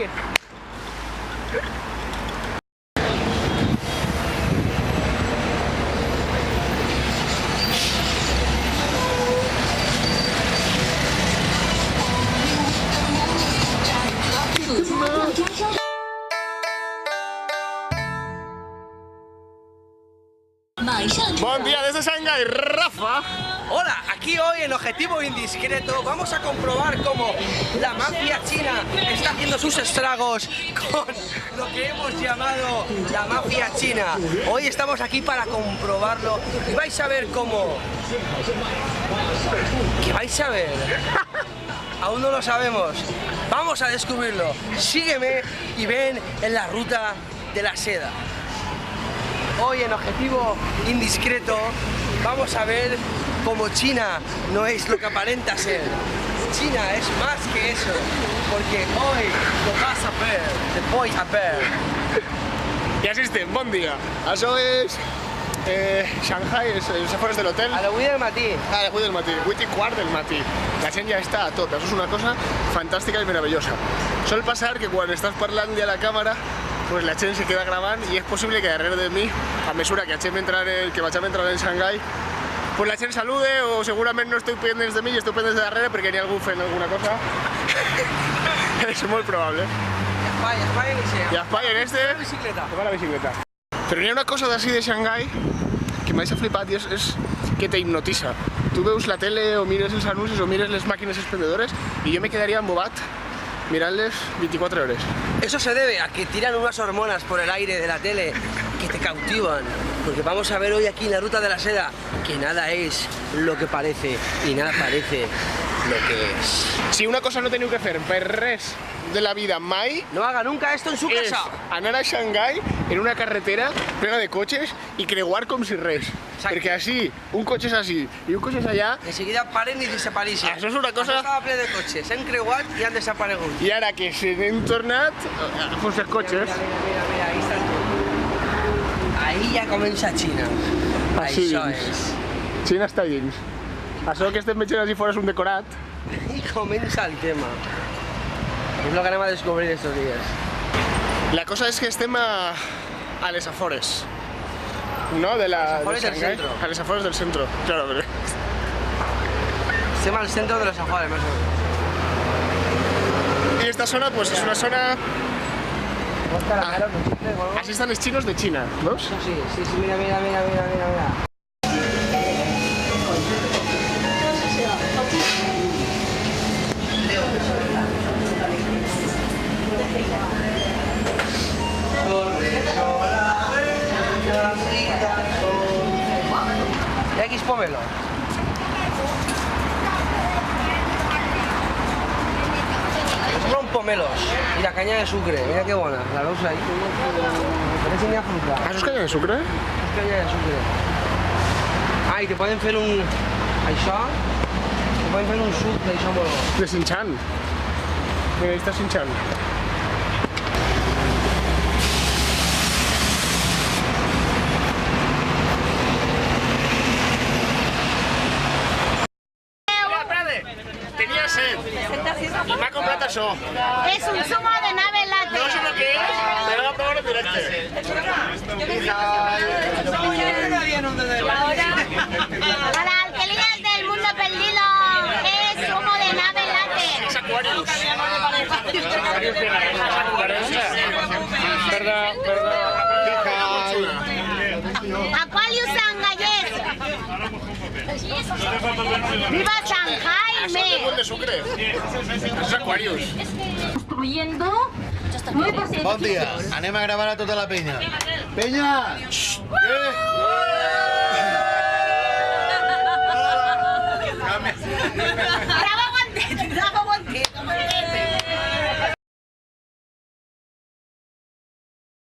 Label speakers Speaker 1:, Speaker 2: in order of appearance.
Speaker 1: aquí.
Speaker 2: Buen día desde Shanghái, Rafa.
Speaker 1: Hola, aquí hoy en Objetivo Indiscreto vamos a comprobar cómo la mafia china está haciendo sus estragos con lo que hemos llamado la mafia china. Hoy estamos aquí para comprobarlo y vais a ver cómo... ¿Qué vais a ver? Aún no lo sabemos. Vamos a descubrirlo. Sígueme y ven en la ruta de la seda. Hoy en Objetivo Indiscreto vamos a ver cómo China no es lo que aparenta ser. China es más que eso, porque hoy lo vas a ver, te voy a ver.
Speaker 2: I assistem, bon dia. Això és Shanghai, els afores de l'hotel.
Speaker 1: A la 8 del matí.
Speaker 2: A les 8 del matí, 8:15 del matí. La gent ja està a tot, això és una cosa fantàstica i meravellosa. Sol passar que quan estàs parlant a la càmera, pues la gent se queda gravant i és possible que darrere de mi, a mesura que vaig entrar en Shanghai, pues la gent salude o segurament no esteu pendents de mi i esteu pendents de darrere perquè hi ha algú fent alguna cosa. És molt probable.
Speaker 1: Y
Speaker 2: I a Espanya en este...
Speaker 1: bicicleta.
Speaker 2: Que va la bicicleta. Però hi ha una cosa d'ací de Shanghai que m'ha flipat i és que te hipnotitza. Tu veus la tele o mires els anuncis o mires les màquines expendedores i jo me quedaria embobat mirant-les 24 hores.
Speaker 1: Eso se debe a que tiran unas hormonas por el aire de la tele que te cautivan. Porque vamos a ver hoy aquí en la ruta de la seda que nada es lo que parece y nada parece lo que es.
Speaker 2: Si una cosa no teniu que fer per res de la vida mai,
Speaker 1: No haga nunca esto en su
Speaker 2: és
Speaker 1: casa.
Speaker 2: anar a Shanghai en una carretera plena de cotxes i creuar com si res.
Speaker 1: Exacte.
Speaker 2: Perquè així, un cotxe és així i un cotxe és allà,
Speaker 1: Enseguida paren y desaparecen.
Speaker 2: Això és una cosa-
Speaker 1: Això estava ple de cotxes, s'han creuat i han desaparegut.
Speaker 2: i ara que se n'hem tornat, doncs els cotxes.
Speaker 1: Mira, ahí está todo. Ahí ya comienza China.
Speaker 2: Així
Speaker 1: Això
Speaker 2: dins.
Speaker 1: és.
Speaker 2: Xina està dins. Això que estem veient així fora és un decorat.
Speaker 1: Y comienza el tema. Es lo que anem a descubrir estos días.
Speaker 2: La cosa és que estem a les afores, no? De
Speaker 1: Les afores
Speaker 2: de
Speaker 1: del
Speaker 2: Shanghai.
Speaker 1: centro.
Speaker 2: A les afores del centro, claro. Pero...
Speaker 1: Estem al centro de los afuares, más o menos.
Speaker 2: Y esta zona, pues es una zona...
Speaker 1: Ah.
Speaker 2: Así están los chinos de China, ¿no?
Speaker 1: Sí, mira. Y aquí es pomelo. Son pomelos y la caña de sucre, mira qué buena, la veus ahí. Parece una fruta.
Speaker 2: ¿Eso es caña de sucre?
Speaker 1: És caña de sucre. Ah, i te poden fer un... Això... Te poden fer un suc d'això molt bo.
Speaker 2: De Sinchan. Mira, ahí está Sinchan. Tenia sed i m'ha comprat això.
Speaker 3: Es un zumo de nave latte.
Speaker 2: No sé lo que és, però l'he de provar en directe.
Speaker 3: Para alcalinas del mundo perdido es zumo de nave latte.
Speaker 2: És Aquarius. Perdó.
Speaker 3: Aquarius Sangallés. ¡Viva Shanghai, me!
Speaker 2: De sucre. És Aquarius.
Speaker 3: Construyendo muy posible.
Speaker 4: Bon dia, anem a gravar a tota la penya. Penya! Xxt! Què?